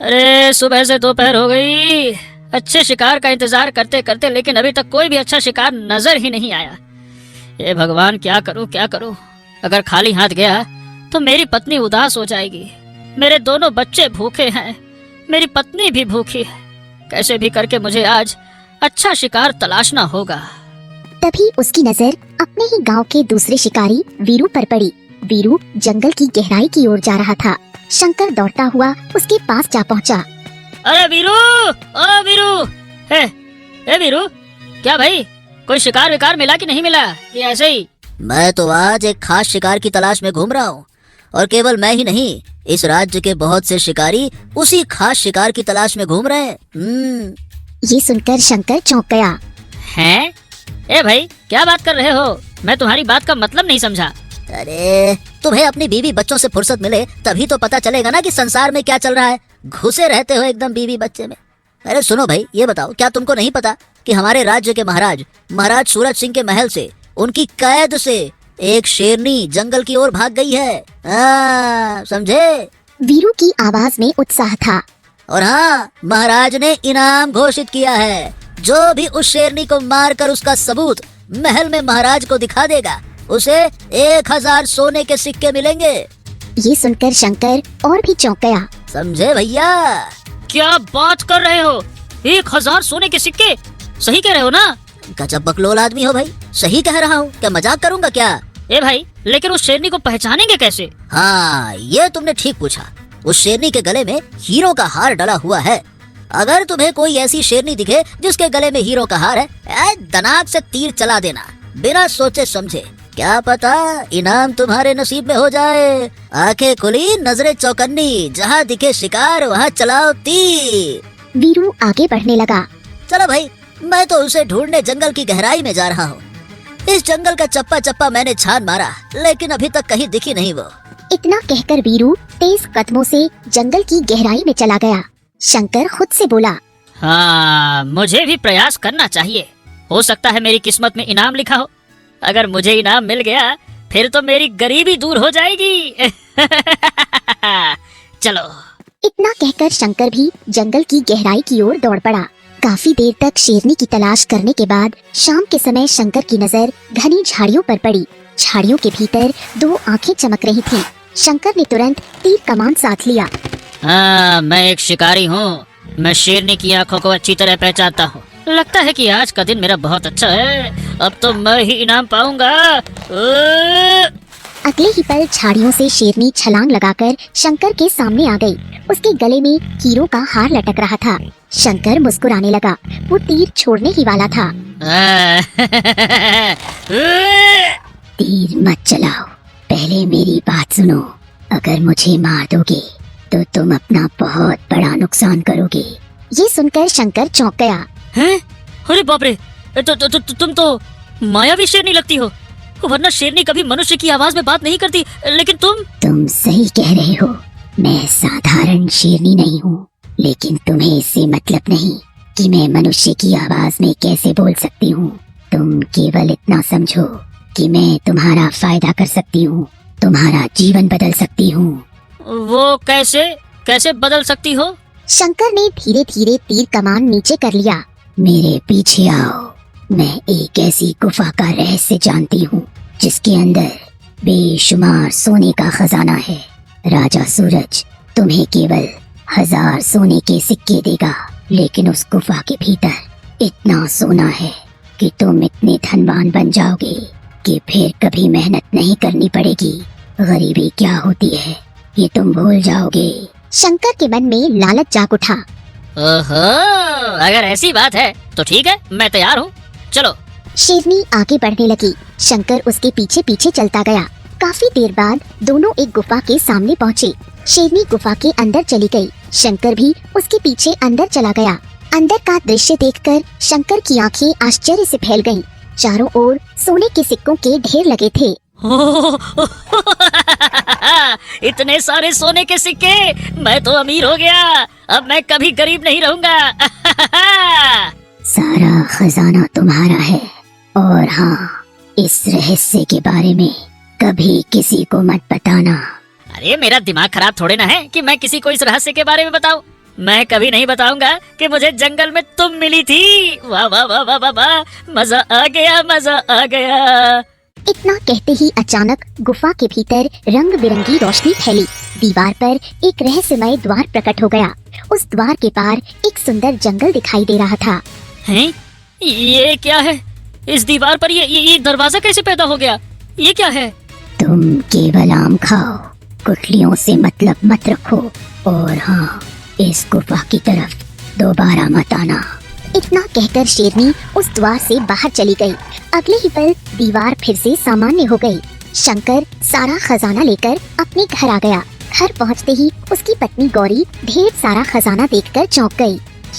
अरे सुबह से दोपहर हो गई, अच्छे शिकार का इंतजार करते करते, लेकिन अभी तक कोई भी अच्छा शिकार नजर ही नहीं आया। ये भगवान, क्या करूं क्या करूं। अगर खाली हाथ गया तो मेरी पत्नी उदास हो जाएगी, मेरे दोनों बच्चे भूखे हैं, मेरी पत्नी भी भूखी है। कैसे भी करके मुझे आज अच्छा शिकार तलाशना होगा। तभी उसकी नजर अपने ही गांव के दूसरे शिकारी वीरू पर पड़ी। वीरू जंगल की गहराई की ओर जा रहा था। शंकर दौड़ता हुआ उसके पास जा पहुंचा। अरे वीरू, ओ वीरू, ए वीरू, क्या भाई, कोई शिकार विकार मिला कि नहीं मिला, ये ऐसे ही? मैं तो आज एक खास शिकार की तलाश में घूम रहा हूँ, और केवल मैं ही नहीं, इस राज्य के बहुत से शिकारी उसी खास शिकार की तलाश में घूम रहे हैं। ये सुनकर शंकर चौंक गया। हैं? ए भाई, क्या बात कर रहे हो? मैं तुम्हारी बात का मतलब नहीं समझा। अरे तुम्हें अपनी बीवी बच्चों से फुर्सत मिले तभी तो पता चलेगा ना कि संसार में क्या चल रहा है। घुसे रहते हो एकदम बीवी बच्चे में। अरे सुनो भाई, ये बताओ, क्या तुमको नहीं पता कि हमारे राज्य के महाराज सूरज सिंह के महल से, उनकी कैद से एक शेरनी जंगल की ओर भाग गई है। समझे? वीरू की आवाज में उत्साह था। और हाँ, महाराज ने इनाम घोषित किया है। जो भी उस शेरनी को मारकर उसका सबूत महल में महाराज को दिखा देगा, उसे 1000 सोने के सिक्के मिलेंगे। ये सुनकर शंकर और भी चौंक गया। समझे भैया? क्या बात कर रहे हो? 1000 सोने के सिक्के? सही कह रहे हो ना? गजब बकलोल आदमी हो भाई, सही कह रहा हूँ, क्या मजाक करूँगा क्या? ए भाई, लेकिन उस शेरनी को पहचानेंगे कैसे? हाँ, ये तुमने ठीक पूछा। उस शेरनी के गले में हीरो का हार डला हुआ है। अगर तुम्हें कोई ऐसी शेरनी दिखे जिसके गले में हीरो का हार है, दनाक से तीर चला देना, बिना सोचे समझे। क्या पता इनाम तुम्हारे नसीब में हो जाए। आंखें खुली, नजरें चौकन्नी, जहाँ दिखे शिकार वहाँ चलाओ तीर। वीरू आगे बढ़ने लगा। चलो भाई, मैं तो उसे ढूंढने जंगल की गहराई में जा रहा हूँ। इस जंगल का चप्पा चप्पा मैंने छान मारा, लेकिन अभी तक कहीं दिखी नहीं वो। इतना कहकर वीरू तेज कदमों से जंगल की गहराई में चला गया। शंकर खुद से बोला, हाँ, मुझे भी प्रयास करना चाहिए। हो सकता है मेरी किस्मत में इनाम लिखा हो। अगर मुझे इनाम मिल गया फिर तो मेरी गरीबी दूर हो जाएगी। चलो। इतना कहकर शंकर भी जंगल की गहराई की ओर दौड़ पड़ा। काफी देर तक शेरनी की तलाश करने के बाद शाम के समय शंकर की नजर घनी झाड़ियों पर पड़ी। झाड़ियों के भीतर 2 आंखें चमक रही थीं। शंकर ने तुरंत तीर कमान साथ लिया। हाँ, मैं एक शिकारी हूँ। मैं शेरनी की आंखों को अच्छी तरह पहचानता हूँ। लगता है कि आज का दिन मेरा बहुत अच्छा है। अब तो मैं ही इनाम पाऊंगा। अगले ही पल झाड़ियों से शेरनी छलांग लगाकर शंकर के सामने आ गई। उसके गले में हीरो का हार लटक रहा था। शंकर मुस्कुराने लगा। वो तीर छोड़ने ही वाला था। तीर मत चलाओ, पहले मेरी बात सुनो। अगर मुझे मार दोगे तो तुम अपना बहुत बड़ा नुकसान करोगे। ये सुनकर शंकर चौंक गया। हैं? अरे बाप रे, तुम तो मायावी शेरनी लगती हो, वरना शेरनी कभी मनुष्य की आवाज में बात नहीं करती, लेकिन तुम सही कह रहे हो। मैं साधारण शेरनी नहीं हूँ, लेकिन तुम्हें इससे मतलब नहीं कि मैं मनुष्य की आवाज में कैसे बोल सकती हूँ। तुम केवल इतना समझो कि मैं तुम्हारा फायदा कर सकती हूँ, तुम्हारा जीवन बदल सकती हूँ। वो कैसे बदल सकती हो? शंकर ने धीरे धीरे तीर कमान नीचे कर लिया। मेरे पीछे आओ। मैं एक ऐसी गुफा का रहस्य जानती हूँ जिसके अंदर बेशुमार सोने का खजाना है। राजा सूरज तुम्हें केवल 1000 सोने के सिक्के देगा, लेकिन उस गुफा के भीतर इतना सोना है कि तुम इतने धनवान बन जाओगे कि फिर कभी मेहनत नहीं करनी पड़ेगी। गरीबी क्या होती है ये तुम भूल जाओगे। शंकर के मन में लालच जाग उठा। ओहो, अगर ऐसी बात है तो ठीक है, मैं तैयार हूँ, चलो। शेरनी आगे बढ़ने लगी। शंकर उसके पीछे पीछे चलता गया। काफी देर बाद दोनों एक गुफा के सामने पहुँचे। शेरनी गुफा के अंदर चली गई। शंकर भी उसके पीछे अंदर चला गया। अंदर का दृश्य देखकर शंकर की आंखें आश्चर्य से फैल गईं। चारों ओर सोने के सिक्कों के ढेर लगे थे। इतने सारे सोने के सिक्के, मैं तो अमीर हो गया। अब मैं कभी गरीब नहीं रहूंगा। सारा खजाना तुम्हारा है, और हाँ, इस रहस्य के बारे में कभी किसी को मत बताना। अरे मेरा दिमाग खराब थोड़े ना है कि मैं किसी को इस रहस्य के बारे में बताऊं। मैं कभी नहीं बताऊंगा कि मुझे जंगल में तुम मिली थी। वाह वाह वाह वाह वाह वाह, मजा आ गया, मजा आ गया। इतना कहते ही अचानक गुफा के भीतर रंग बिरंगी रोशनी फैली। दीवार पर एक रहस्यमय द्वार प्रकट हो गया। उस द्वार के पार एक सुंदर जंगल दिखाई दे रहा था। हैं? ये क्या है? इस दीवार पर ये दरवाजा कैसे पैदा हो गया? ये क्या है? तुम केवल आम खाओ, गुठलियों से मतलब मत रखो, और हाँ, इस गुफा की तरफ दोबारा मत आना। इतना कहकर शेरनी उस द्वार से बाहर चली गई। अगले ही पल दीवार फिर से सामान्य हो गई। शंकर सारा खजाना लेकर अपने घर आ गया। घर पहुंचते ही उसकी पत्नी गौरी ढेर सारा खजाना देखकर चौंक गई।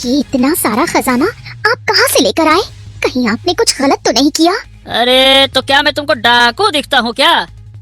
ये इतना सारा खजाना आप कहाँ से लेकर आए? कहीं आपने कुछ गलत तो नहीं किया? अरे तो क्या मैं तुमको डाकू दिखता हूँ क्या?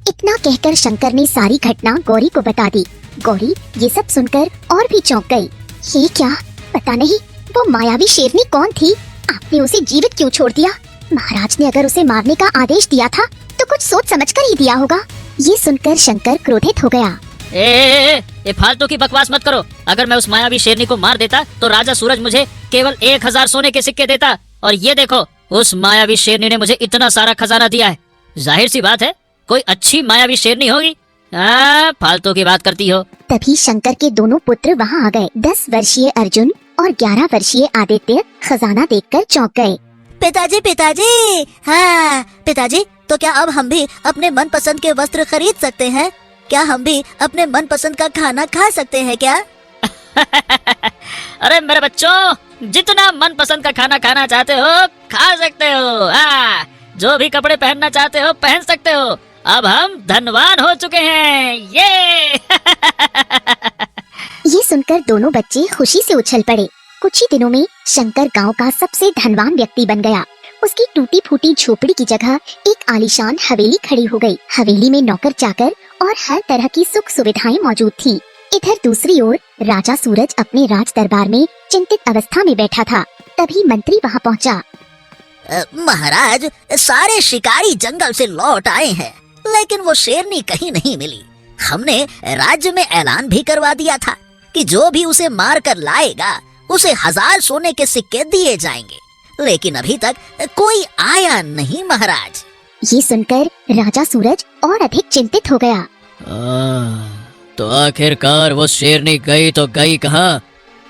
इतना कहकर शंकर ने सारी घटना गौरी को बता दी। गौरी ये सब सुनकर और भी चौंक गई। ये क्या? पता नहीं वो मायावी शेरनी कौन थी? आपने उसे जीवित क्यों छोड़ दिया? महाराज ने अगर उसे मारने का आदेश दिया था तो कुछ सोच समझकर ही दिया होगा। ये सुनकर शंकर क्रोधित हो गया। ए फालतू की बकवास मत करो। अगर मैं उस मायावी शेरनी को मार देता तो राजा सूरज मुझे केवल 1000 सोने के सिक्के देता, और ये देखो उस मायावी शेरनी ने मुझे इतना सारा खजाना दिया है। जाहिर सी बात है कोई अच्छी मायावी शेरनी होगी। फालतू की बात करती हो। तभी शंकर के दोनों पुत्र वहाँ आ गए। 10 वर्षीय अर्जुन और 11 वर्षीय आदित्य खजाना देखकर चौंक गए। पिताजी पिताजी, हाँ पिताजी, तो क्या अब हम भी अपने मनपसंद के वस्त्र खरीद सकते हैं? क्या हम भी अपने मनपसंद का खाना खा सकते हैं क्या? अरे मेरे बच्चों, जितना मनपसंद का खाना खाना चाहते हो खा सकते हो। जो भी कपड़े पहनना चाहते हो पहन सकते हो। अब हम धनवान हो चुके हैं। ये ये सुनकर दोनों बच्चे खुशी से उछल पड़े। कुछ ही दिनों में शंकर गांव का सबसे धनवान व्यक्ति बन गया। उसकी टूटी फूटी झोपड़ी की जगह एक आलीशान हवेली खड़ी हो गई। हवेली में नौकर चाकर और हर तरह की सुख सुविधाएं मौजूद थीं। इधर दूसरी ओर राजा सूरज अपने राज दरबार में चिंतित अवस्था में बैठा था। तभी मंत्री वहां पहुंचा। महाराज, सारे शिकारी जंगल से लौट आए हैं, लेकिन वो शेरनी कहीं नहीं मिली। हमने राज्य में ऐलान भी करवा दिया था कि जो भी उसे मार कर लाएगा उसे 1000 सोने के सिक्के दिए जाएंगे, लेकिन अभी तक कोई आया नहीं महाराज। ये सुनकर राजा सूरज और अधिक चिंतित हो गया। तो आखिरकार वो शेरनी गई तो गई कहाँ?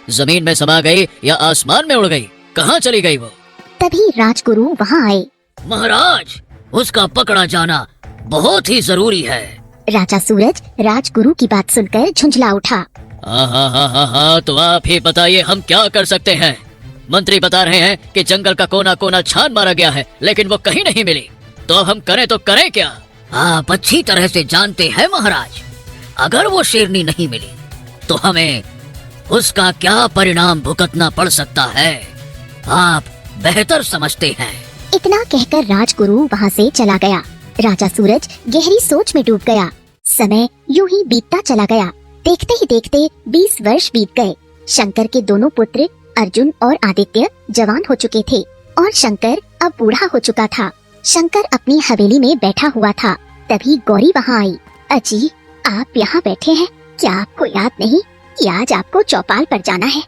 जमीन में समा गई या आसमान में उड़ गई? कहाँ चली गई वो? तभी राजगुरु वहाँ आए। महाराज, उसका पकड़ा जाना बहुत ही जरूरी है। राजा सूरज राजगुरु की बात सुनकर झुंझला उठा। हाँ, तो आप ही बताइए हम क्या कर सकते हैं? मंत्री बता रहे हैं कि जंगल का कोना कोना छान मारा गया है, लेकिन वो कहीं नहीं मिली। तो अब हम करें तो करें क्या? आप अच्छी तरह से जानते हैं महाराज, अगर वो शेरनी नहीं मिली तो हमें उसका क्या परिणाम भुगतना पड़ सकता है, आप बेहतर समझते हैं। इतना कहकर राजगुरु वहाँ से चला गया। राजा सूरज गहरी सोच में डूब गया। समय यूं ही बीतता चला गया। देखते ही देखते 20 वर्ष बीत गए। शंकर के दोनों पुत्र अर्जुन और आदित्य जवान हो चुके थे और शंकर अब बूढ़ा हो चुका था। शंकर अपनी हवेली में बैठा हुआ था। तभी गौरी वहाँ आई। अजी, आप यहाँ बैठे हैं, क्या आपको याद नहीं कि आज आपको चौपाल पर जाना है?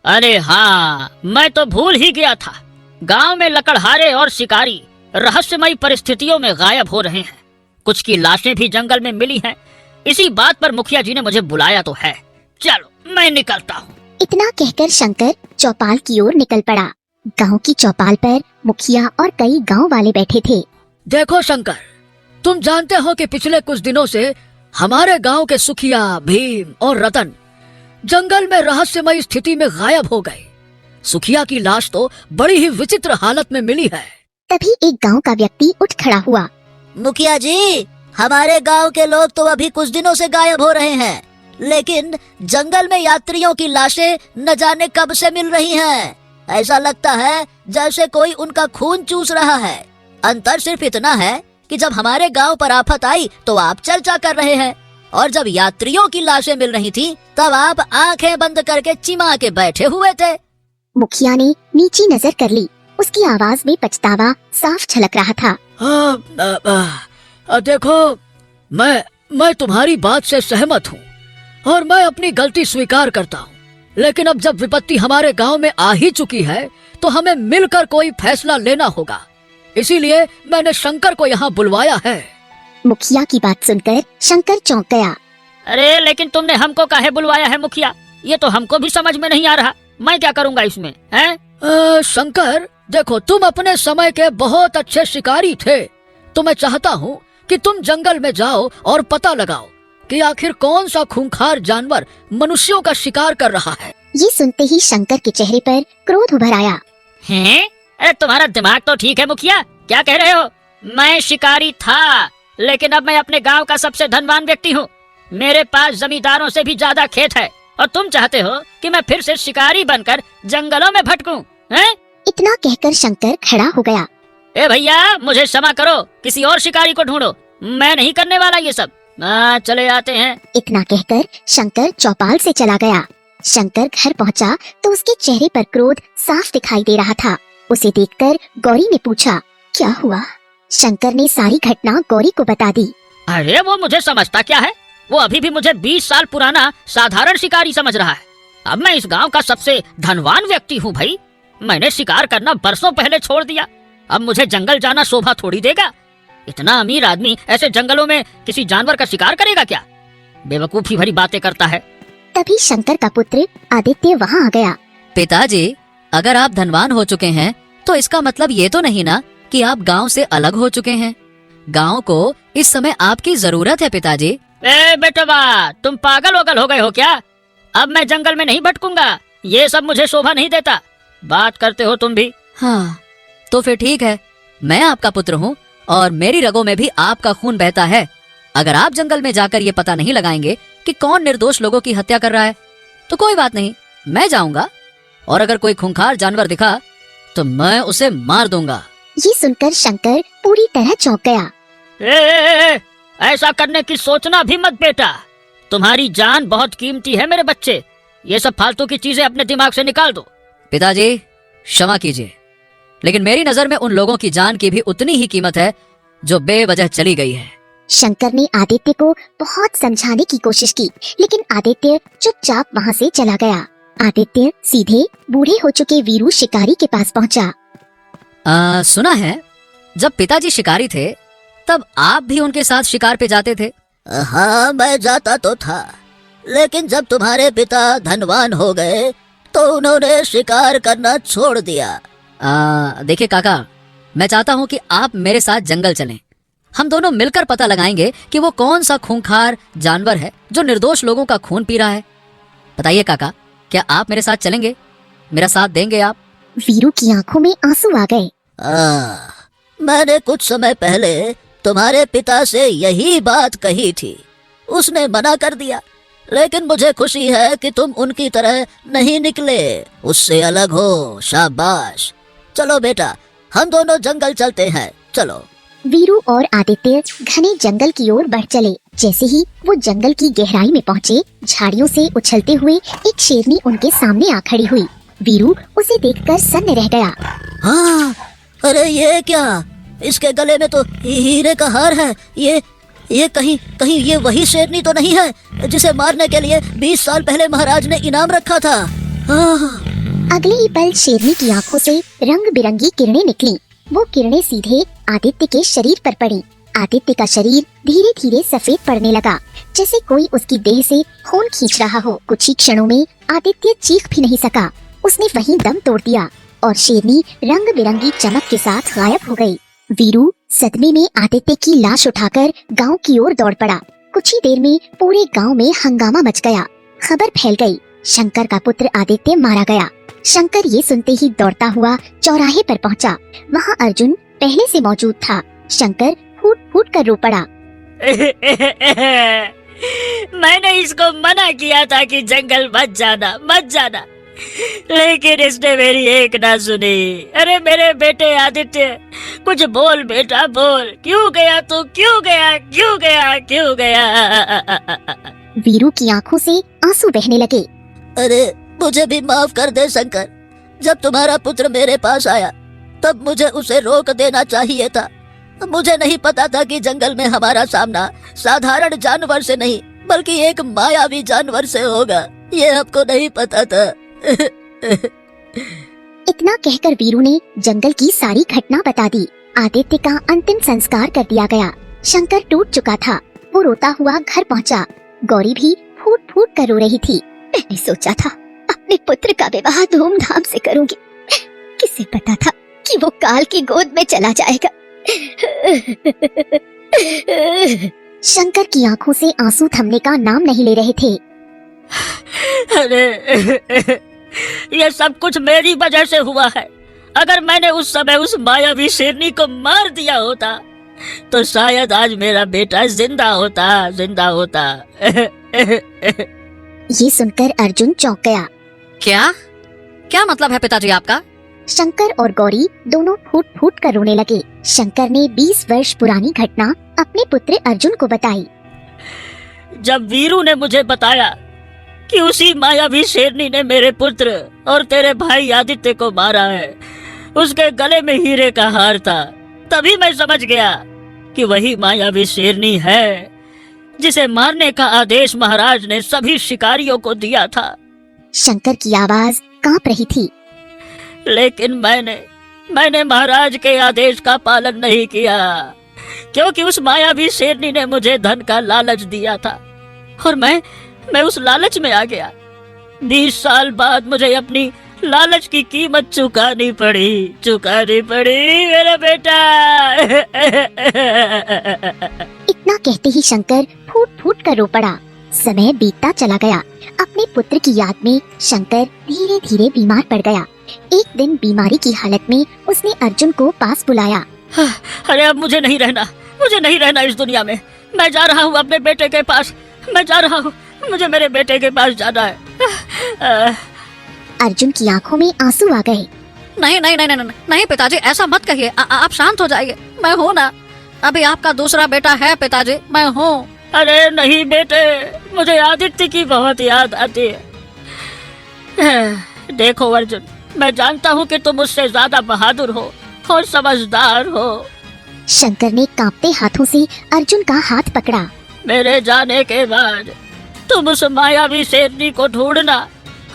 अरे हाँ, मैं तो भूल ही गया था। गांव में लकड़हारे और शिकारी रहस्यमयी परिस्थितियों में गायब हो रहे हैं। कुछ की लाशें भी जंगल में मिली हैं। इसी बात पर मुखिया जी ने मुझे बुलाया तो है। चलो मैं निकलता हूँ। इतना कहकर शंकर चौपाल की ओर निकल पड़ा। गांव की चौपाल पर मुखिया और कई गांव वाले बैठे थे। देखो शंकर, तुम जानते हो कि पिछले कुछ दिनों से हमारे गांव के सुखिया भीम और रतन जंगल में रहस्यमयी स्थिति में गायब हो गए। सुखिया की लाश तो बड़ी ही विचित्र हालत में मिली है। तभी एक गांव का व्यक्ति उठ खड़ा हुआ। मुखिया जी, हमारे गांव के लोग तो अभी कुछ दिनों से गायब हो रहे हैं, लेकिन जंगल में यात्रियों की लाशें न जाने कब से मिल रही हैं। ऐसा लगता है जैसे कोई उनका खून चूस रहा है। अंतर सिर्फ इतना है कि जब हमारे गांव पर आफत आई तो आप चर्चा कर रहे हैं, और जब यात्रियों की लाशें मिल रही थी तब आप आंखें बंद करके चिमा के बैठे हुए थे। मुखिया ने नीची नजर कर ली। उसकी आवाज में पछतावा साफ झलक रहा था। देखो, मैं तुम्हारी बात से सहमत हूँ और मैं अपनी गलती स्वीकार करता हूँ। लेकिन अब जब विपत्ति हमारे गांव में आ ही चुकी है तो हमें मिलकर कोई फैसला लेना होगा। इसीलिए मैंने शंकर को यहाँ बुलवाया है। मुखिया की बात सुनकर शंकर चौंक गया। अरे लेकिन तुमने हमको काहे बुलवाया है मुखिया? ये तो हमको भी समझ में नहीं आ रहा। मैं क्या करूँगा इसमें, हैं? शंकर देखो, तुम अपने समय के बहुत अच्छे शिकारी थे, तो मैं चाहता हूँ कि तुम जंगल में जाओ और पता लगाओ कि आखिर कौन सा खूंखार जानवर मनुष्यों का शिकार कर रहा है। ये सुनते ही शंकर के चेहरे पर क्रोध उभर आया। हैं? अरे तुम्हारा दिमाग तो ठीक है मुखिया, क्या कह रहे हो? मैं शिकारी था, लेकिन अब मैं अपने गांव का सबसे धनवान व्यक्ति हूँ। मेरे पास जमींदारों से भी ज्यादा खेत है, और तुम चाहते हो कि मैं फिर से शिकारी बनकर जंगलों में भटकूं, हैं? इतना कहकर शंकर खड़ा हो गया। ए भैया, मुझे क्षमा करो, किसी और शिकारी को ढूंढो, मैं नहीं करने वाला ये सब। चले आते हैं। इतना कहकर शंकर चौपाल से चला गया। शंकर घर पहुंचा तो उसके चेहरे पर क्रोध साफ दिखाई दे रहा था। उसे देखकर गौरी ने पूछा, क्या हुआ? शंकर ने सारी घटना गौरी को बता दी। अरे वो मुझे समझता क्या है? वो अभी भी मुझे 20 साल पुराना साधारण शिकारी समझ रहा है। अब मैं इस गांव का सबसे धनवान व्यक्ति हूँ भाई। मैंने शिकार करना बरसों पहले छोड़ दिया। अब मुझे जंगल जाना शोभा थोड़ी देगा। इतना अमीर आदमी ऐसे जंगलों में किसी जानवर का शिकार करेगा क्या? बेवकूफी भरी बातें करता है। तभी शंकर का पुत्र आदित्य वहाँ आ गया। पिताजी, अगर आप धनवान हो चुके हैं तो इसका मतलब ये तो नहीं ना कि आप गांव से अलग हो चुके हैं। गांव को इस समय आपकी जरूरत है पिताजी। ए बेटवा, तुम पागल वगल हो गए हो क्या? अब मैं जंगल में नहीं भटकूंगा, ये सब मुझे शोभा नहीं देता। बात करते हो तुम भी। हाँ, तो फिर ठीक है, मैं आपका पुत्र हूँ और मेरी रगों में भी आपका खून बहता है। अगर आप जंगल में जाकर ये पता नहीं लगाएंगे कि कौन निर्दोष लोगों की हत्या कर रहा है तो कोई बात नहीं, मैं जाऊंगा, और अगर कोई खूंखार जानवर दिखा तो मैं उसे मार दूंगा। ये सुनकर शंकर पूरी तरह चौंक गया। ए, ऐसा करने की सोचना भी मत बेटा। तुम्हारी जान बहुत कीमती है मेरे बच्चे। ये सब फालतू की चीजें अपने दिमाग से निकाल दो। पिताजी, क्षमा कीजिए, लेकिन मेरी नजर में उन लोगों की जान की भी उतनी ही कीमत है जो बेवजह चली गई है। शंकर ने आदित्य को बहुत समझाने की कोशिश की, लेकिन आदित्य चुपचाप वहाँ से चला गया। आदित्य सीधे बूढ़े हो चुके वीरू शिकारी के पास पहुँचा। सुना है जब पिताजी शिकारी थे तब आप भी उनके साथ शिकार पे जाते थे। हाँ, मैं जाता तो था, लेकिन जब तुम्हारे पिता धनवान हो गए तो उन्होंने शिकार करना छोड़ दिया। देखिए काका, मैं चाहता हूँ कि आप मेरे साथ जंगल चलें। हम दोनों मिलकर पता लगाएंगे कि वो कौन सा खूंखार जानवर है जो निर्दोष लोगों का खून पी रहा है। बताइए काका, क्या आप मेरे साथ चलेंगे? मेरा साथ देंगे आप? वीरू की आंखों में आंसू आ गए। मैंने कुछ समय पहले तुम्हारे पिता से यही बात कही थी, उसने मना कर दिया, लेकिन मुझे खुशी है कि तुम उनकी तरह नहीं निकले, उससे अलग हो। शाबाश। चलो बेटा, हम दोनों जंगल चलते हैं, चलो। वीरू और आदित्य घने जंगल की ओर बढ़ चले। जैसे ही वो जंगल की गहराई में पहुँचे, झाड़ियों से उछलते हुए एक शेरनी उनके सामने आ खड़ी हुई। वीरू उसे देखकर सन्न रह गया। हाँ, अरे ये क्या? इसके गले में तो हीरे का हार है। ये कहीं ये वही शेरनी तो नहीं है जिसे मारने के लिए 20 साल पहले महाराज ने इनाम रखा था? अगले ही पल शेरनी की आंखों से रंग बिरंगी किरणें निकली। वो किरणें सीधे आदित्य के शरीर पर पड़ी। आदित्य का शरीर धीरे धीरे सफेद पड़ने लगा, जैसे कोई उसकी देह से खून खींच रहा हो। कुछ ही क्षणों में आदित्य चीख भी नहीं सका, उसने वहीं दम तोड़ दिया और शेरनी रंग बिरंगी चमक के साथ गायब हो गई। वीरू सदमे में आदित्य की लाश उठाकर गांव की ओर दौड़ पड़ा। कुछ ही देर में पूरे गांव में हंगामा मच गया। खबर फैल गई, शंकर का पुत्र आदित्य मारा गया। शंकर ये सुनते ही दौड़ता हुआ चौराहे पर पहुंचा। वहां अर्जुन पहले से मौजूद था। शंकर फूट फूट कर रो पड़ा। मैंने इसको मना किया था कि जंगल मत जाना, लेकिन इसने मेरी एक ना सुनी। अरे मेरे बेटे आदित्य, कुछ बोल बेटा, बोल। क्यों गया तू? क्यों गया? वीरू की आंखों से आंसू बहने लगे। अरे मुझे भी माफ कर दे शंकर। जब तुम्हारा पुत्र मेरे पास आया तब मुझे उसे रोक देना चाहिए था। मुझे नहीं पता था कि जंगल में हमारा सामना साधारण जानवर से नहीं बल्कि एक मायावी जानवर से होगा। ये आपको नहीं पता था। इतना कहकर वीरू ने जंगल की सारी घटना बता दी। आदित्य का अंतिम संस्कार कर दिया गया। शंकर टूट चुका था। वो रोता हुआ घर पहुंचा। गौरी भी फूट फूट कर रो रही थी। मैंने सोचा था अपने पुत्र का विवाह धूमधाम से करूंगी। किसे पता था कि वो काल की गोद में चला जाएगा। शंकर की आंखों से आंसू थमने का नाम नहीं ले रहे थे। अरे ये सब कुछ मेरी वजह से हुआ है। अगर मैंने उस समय उस मायावी शेरनी को मार दिया होता तो शायद आज मेरा बेटा जिंदा होता। ये सुनकर अर्जुन चौंक गया। क्या क्या मतलब है पिताजी आपका? शंकर और गौरी दोनों फूट फूट कर रोने लगे। शंकर ने 20 वर्ष पुरानी घटना अपने पुत्र अर्जुन को बताई। जब वीरू ने मुझे बताया कि उसी मायावी शेरनी ने मेरे पुत्र और तेरे भाई आदित्य को मारा है, उसके गले में हीरे का हार था, तभी मैं समझ गया कि वही मायावी शेरनी है जिसे मारने का आदेश महाराज ने सभी शिकारियों को दिया था। शंकर की आवाज कांप रही थी। लेकिन मैंने महाराज के आदेश का पालन नहीं किया, क्योंकि उस मायावी शेरनी ने मुझे धन का लालच दिया था और मैं उस लालच में आ गया। 20 साल बाद मुझे अपनी लालच की कीमत चुकानी पड़ी मेरा बेटा। इतना कहते ही शंकर फूट फूट कर रो पड़ा। समय बीतता चला गया। अपने पुत्र की याद में शंकर धीरे धीरे बीमार पड़ गया। एक दिन बीमारी की हालत में उसने अर्जुन को पास बुलाया। अरे अब मुझे नहीं रहना इस दुनिया में। मैं जा रहा हूँ अपने बेटे के पास। मुझे मेरे बेटे के पास जाना है। अर्जुन की आंखों में आंसू आ गए। नहीं पिताजी, ऐसा मत कहिए। आप शांत हो जाइए। मैं हूँ ना, अभी आपका दूसरा बेटा है पिताजी, मैं हूँ। अरे नहीं बेटे, मुझे आदित्य की बहुत याद आती है। देखो अर्जुन, मैं जानता हूँ कि तुम मुझसे ज्यादा बहादुर हो और समझदार हो। शंकर ने कांपते हाथों से अर्जुन का हाथ पकड़ा। मेरे जाने के बाद तुम उस मायावी शेरनी को ढूंढना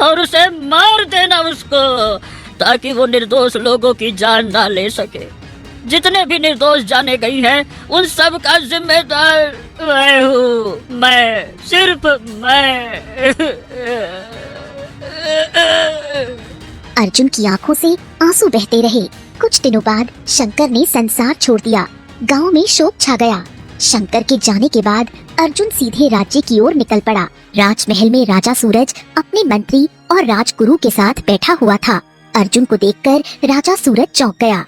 और उसे मार देना उसको, ताकि वो निर्दोष लोगों की जान ना ले सके। जितने भी निर्दोष जाने गई हैं, उन सब का जिम्मेदार मैं हूँ। सिर्फ मैं। अर्जुन की आंखों से आंसू बहते रहे। कुछ दिनों बाद शंकर ने संसार छोड़ दिया। गांव में शोक छा गया। शंकर के जाने के बाद अर्जुन सीधे राज्य की ओर निकल पड़ा। राजमहल में राजा सूरज अपने मंत्री और राजगुरु के साथ बैठा हुआ था। अर्जुन को देखकर राजा सूरज चौंक गया।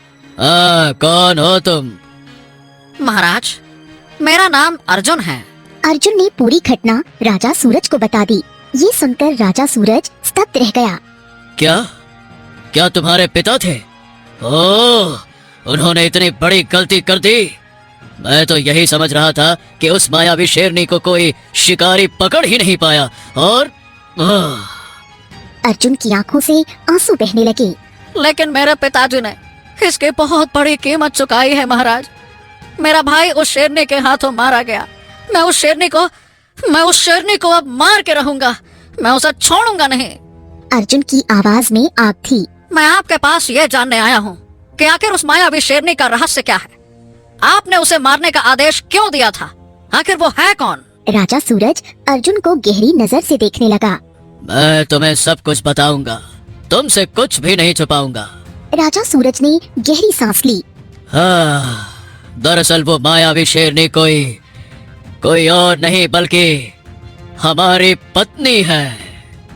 कौन हो तुम? महाराज, मेरा नाम अर्जुन है। अर्जुन ने पूरी घटना राजा सूरज को बता दी। ये सुनकर राजा सूरज स्तब्ध रह गया। क्या तुम्हारे पिता थे? ओह, उन्होंने इतनी बड़ी गलती कर दी। मैं तो यही समझ रहा था कि उस मायावी शेरनी को कोई शिकारी पकड़ ही नहीं पाया। और अर्जुन की आंखों से आंसू बहने लगे। लेकिन मेरे पिताजी ने इसकी बहुत बड़ी कीमत चुकाई है महाराज। मेरा भाई उस शेरनी के हाथों मारा गया। मैं उस शेरनी को अब मार के रहूंगा। मैं उसे छोड़ूंगा नहीं। अर्जुन की आवाज में आग थी। मैं आपके पास ये जानने आया हूँ कि आखिर उस मायावी शेरनी का रहस्य क्या है। आपने उसे मारने का आदेश क्यों दिया था? आखिर वो है कौन? राजा सूरज अर्जुन को गहरी नजर से देखने लगा। मैं तुम्हें सब कुछ बताऊंगा, तुमसे कुछ भी नहीं छुपाऊंगा। राजा सूरज ने गहरी सांस ली। दरअसल वो मायावी शेरनी कोई और नहीं बल्कि हमारी पत्नी है।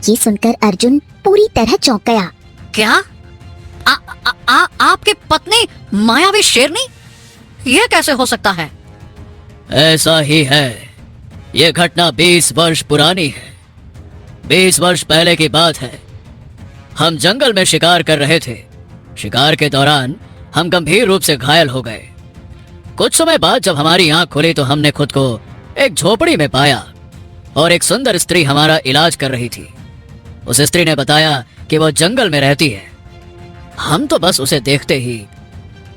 ये सुनकर अर्जुन पूरी तरह चौंक गया। क्या? आपकी पत्नी मायावी शेरनी? ये कैसे हो सकता है? ऐसा ही है। ये घटना 20 वर्ष पुरानी है। 20 वर्ष पहले की बात है। हम जंगल में शिकार कर रहे थे। शिकार के दौरान हम गंभीर रूप से घायल हो गए। कुछ समय बाद जब हमारी आंख खुली तो हमने खुद को एक झोपड़ी में पाया और एक सुंदर स्त्री हमारा इलाज कर रही थी। उस स्त्री ने बताया कि वो जंगल में रहती है। हम तो बस उसे देखते ही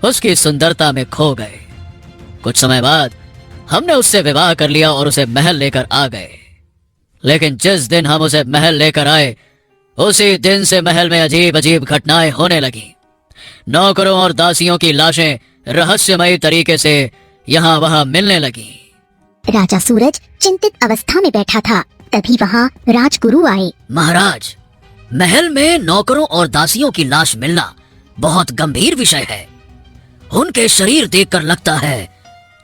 उसकी सुंदरता में खो गए। कुछ समय बाद हमने उससे विवाह कर लिया और उसे महल लेकर आ गए। लेकिन जिस दिन हम उसे महल लेकर आए उसी दिन से महल में अजीब अजीब घटनाएं होने लगी। नौकरों और दासियों की लाशें रहस्यमयी तरीके से यहाँ वहाँ मिलने लगी। राजा सूरज चिंतित अवस्था में बैठा था। तभी वहाँ राजगुरु आए। महाराज, महल में नौकरों और दासियों की लाश मिलना बहुत गंभीर विषय है। उनके शरीर देखकर लगता है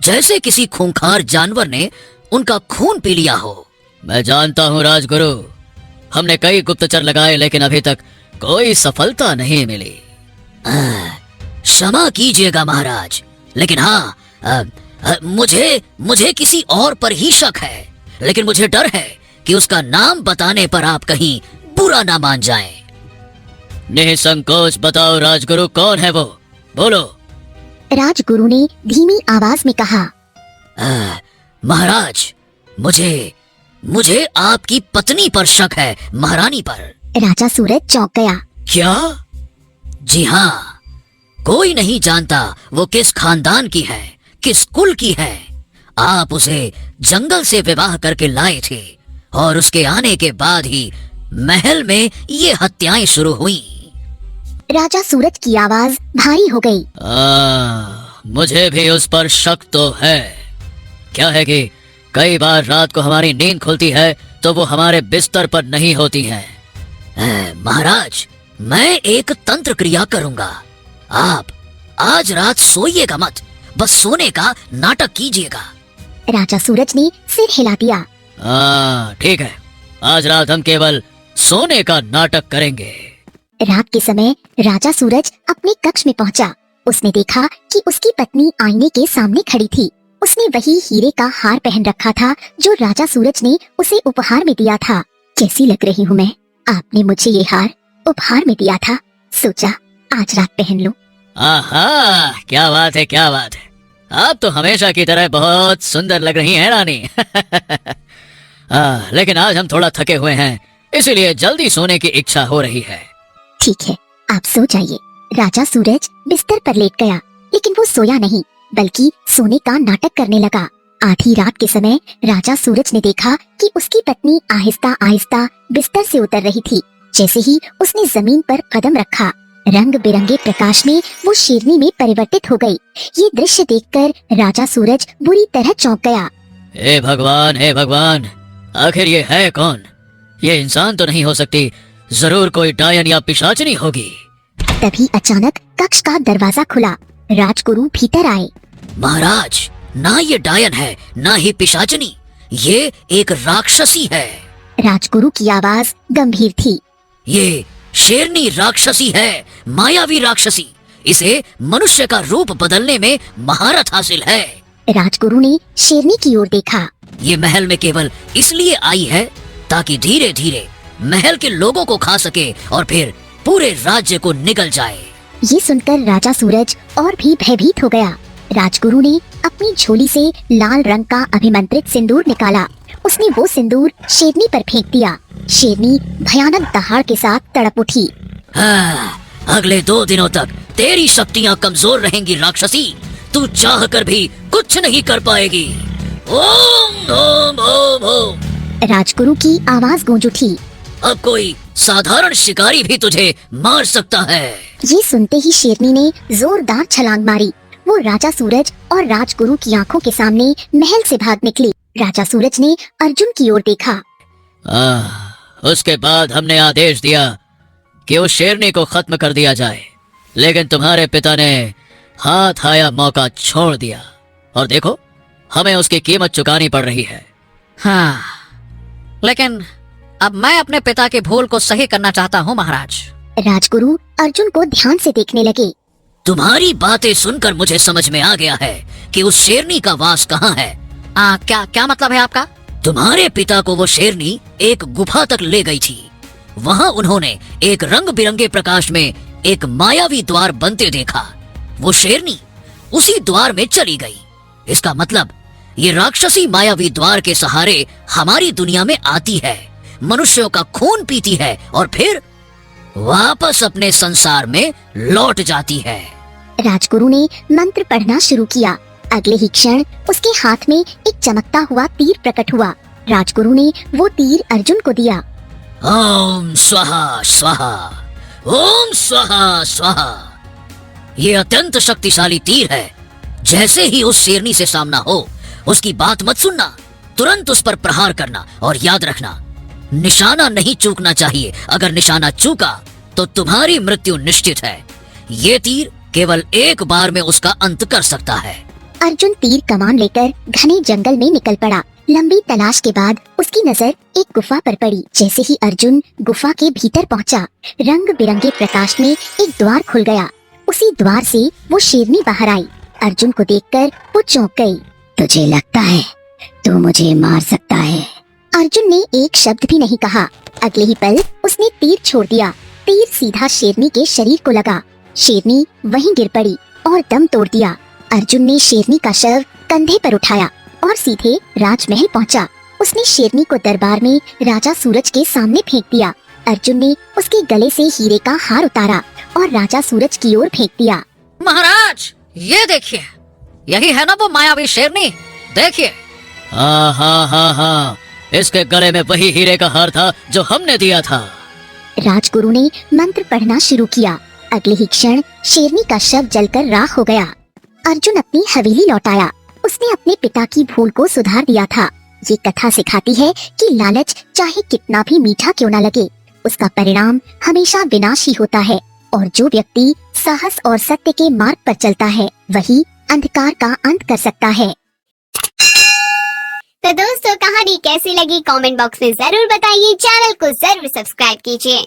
जैसे किसी खूंखार जानवर ने उनका खून पी लिया हो। मैं जानता हूँ राजगुरु, हमने कई गुप्तचर लगाए लेकिन अभी तक कोई सफलता नहीं मिली। क्षमा कीजिएगा महाराज, लेकिन हाँ, मुझे किसी और पर ही शक है, लेकिन मुझे डर है कि उसका नाम बताने पर आप कहीं बुरा ना मान जाएं। निसंकोच बताओ राजगुरु, कौन है वो, बोलो। राजगुरु ने धीमी आवाज में कहा। महाराज, मुझे आपकी पत्नी पर शक है, महारानी पर। राजा सूरज चौंक गया। क्या? जी हाँ, कोई नहीं जानता वो किस खानदान की है, किस कुल की है। आप उसे जंगल से विवाह करके लाए थे और उसके आने के बाद ही महल में ये हत्याएं शुरू हुई। राजा सूरज की आवाज भारी हो गई। मुझे भी उस पर शक तो है। क्या है कि कई बार रात को हमारी नींद खुलती है तो वो हमारे बिस्तर पर नहीं होती है। महाराज, मैं एक तंत्र क्रिया करूंगा। आप आज रात सोइएगा मत, बस सोने का नाटक कीजिएगा। राजा सूरज ने सिर हिला दिया। ठीक है, आज रात हम केवल सोने का नाटक करेंगे। रात के समय राजा सूरज अपने कक्ष में पहुंचा। उसने देखा कि उसकी पत्नी आईने के सामने खड़ी थी। उसने वही हीरे का हार पहन रखा था जो राजा सूरज ने उसे उपहार में दिया था। कैसी लग रही हूँ मैं? आपने मुझे ये हार उपहार में दिया था, सोचा आज रात पहन लूं। आहा, क्या बात है, क्या बात है। आप तो हमेशा की तरह बहुत सुंदर लग रही हैं रानी। लेकिन आज हम थोड़ा थके हुए हैं, इसीलिए जल्दी सोने की इच्छा हो रही है। ठीक है, आप सो जाइए। राजा सूरज बिस्तर पर लेट गया, लेकिन वो सोया नहीं बल्कि सोने का नाटक करने लगा। आधी रात के समय राजा सूरज ने देखा कि उसकी पत्नी आहिस्ता आहिस्ता बिस्तर से उतर रही थी। जैसे ही उसने जमीन पर कदम रखा, रंग बिरंगे प्रकाश में वो शेरनी में परिवर्तित हो गई। ये दृश्य देखकर राजा सूरज बुरी तरह चौंक गया। हे भगवान, हे भगवान, आखिर ये है कौन? ये इंसान तो नहीं हो सकती, जरूर कोई डायन या पिशाचनी होगी। तभी अचानक कक्ष का दरवाजा खुला। राजगुरु भीतर आए। महाराज, ना ये डायन है ना ही पिशाचनी, ये एक राक्षसी है। राजगुरु की आवाज गंभीर थी। ये शेरनी राक्षसी है, मायावी राक्षसी। इसे मनुष्य का रूप बदलने में महारत हासिल है। राजगुरु ने शेरनी की ओर देखा। ये महल में केवल इसलिए आई है ताकि धीरे धीरे महल के लोगों को खा सके और फिर पूरे राज्य को निगल जाए। ये सुनकर राजा सूरज और भी भयभीत हो गया। राजगुरु ने अपनी झोली से लाल रंग का अभिमंत्रित सिंदूर निकाला। उसने वो सिंदूर शेरनी पर फेंक दिया। शेरनी भयानक दहाड़ के साथ तड़प उठी। अगले 2 दिनों तक तेरी शक्तियाँ कमजोर रहेंगी राक्षसी। तू चाह कर भी कुछ नहीं कर पाएगी। ओम ओम ओम ओम। राजगुरु की आवाज गूंज उठी। अब कोई साधारण शिकारी भी तुझे मार सकता है। ये सुनते ही शेरनी ने जोरदार छलांग मारी। वो राजा सूरज और राजगुरु की आंखों के सामने महल से भाग निकली। राजा सूरज ने अर्जुन की ओर देखा। उसके बाद हमने आदेश दिया कि उस शेरनी को खत्म कर दिया जाए, लेकिन तुम्हारे पिता ने हाथ आया मौका छोड़ दिया और देखो हमें उसकी कीमत चुकानी पड़ रही है। हाँ, लेकिन अब मैं अपने पिता के भूल को सही करना चाहता हूँ महाराज। राजगुरु अर्जुन को ध्यान से देखने लगे। तुम्हारी बातें सुनकर मुझे समझ में आ गया है कि उस शेरनी का वास कहाँ है। क्या मतलब है आपका? तुम्हारे पिता को वो शेरनी एक गुफा तक ले गई थी। वहाँ उन्होंने एक रंग बिरंगे प्रकाश में एक मायावी द्वार बनते देखा। वो शेरनी उसी द्वार में चली गई। इसका मतलब ये राक्षसी मायावी द्वार के सहारे हमारी दुनिया में आती है, मनुष्यों का खून पीती है और फिर वापस अपने संसार में लौट जाती है। राजगुरु ने मंत्र पढ़ना शुरू किया। अगले ही क्षण उसके हाथ में एक चमकता हुआ तीर प्रकट हुआ। राजगुरु ने वो तीर अर्जुन को दिया। ओम स्वाहा स्वाहा, ओम स्वाहा स्वाहा। ये अत्यंत शक्तिशाली तीर है। जैसे ही उस शेरनी से सामना हो, उसकी बात मत सुनना, तुरंत उस पर प्रहार करना और याद रखना, निशाना नहीं चूकना चाहिए। अगर निशाना चूका तो तुम्हारी मृत्यु निश्चित है। ये तीर केवल एक बार में उसका अंत कर सकता है। अर्जुन तीर कमान लेकर घने जंगल में निकल पड़ा। लंबी तलाश के बाद उसकी नजर एक गुफा पर पड़ी। जैसे ही अर्जुन गुफा के भीतर पहुंचा, रंग बिरंगे प्रकाश में एक द्वार खुल गया। उसी द्वार से वो शेरनी बाहर आई। अर्जुन को देखकर वो चौंक गई। तुझे लगता है तू मुझे मार सकता है? अर्जुन ने एक शब्द भी नहीं कहा। अगले ही पल उसने तीर छोड़ दिया। तीर सीधा शेरनी के शरीर को लगा। शेरनी वहीं गिर पड़ी और दम तोड़ दिया। अर्जुन ने शेरनी का शव कंधे पर उठाया और सीधे राजमहल पहुंचा। उसने शेरनी को दरबार में राजा सूरज के सामने फेंक दिया। अर्जुन ने उसके गले से हीरे का हार उतारा और राजा सूरज की ओर फेंक दिया। महाराज, ये देखिए, यही है ना वो मायावी शेरनी। देखिए। हाँ हाँ हाँ हाँ, इसके गले में वही हीरे का हार था जो हमने दिया था। राजगुरु ने मंत्र पढ़ना शुरू किया। अगले ही क्षण शेरनी का शव जलकर राख हो गया। अर्जुन अपनी हवेली लौट आया। उसने अपने पिता की भूल को सुधार दिया था। ये कथा सिखाती है कि लालच चाहे कितना भी मीठा क्यों न लगे, उसका परिणाम हमेशा विनाश ही होता है। और जो व्यक्ति साहस और सत्य के मार्ग पर चलता है, वही अंधकार का अंत कर सकता है। तो दोस्तों, कहानी कैसी लगी कमेंट बॉक्स में जरूर बताइए। चैनल को जरूर सब्सक्राइब कीजिए।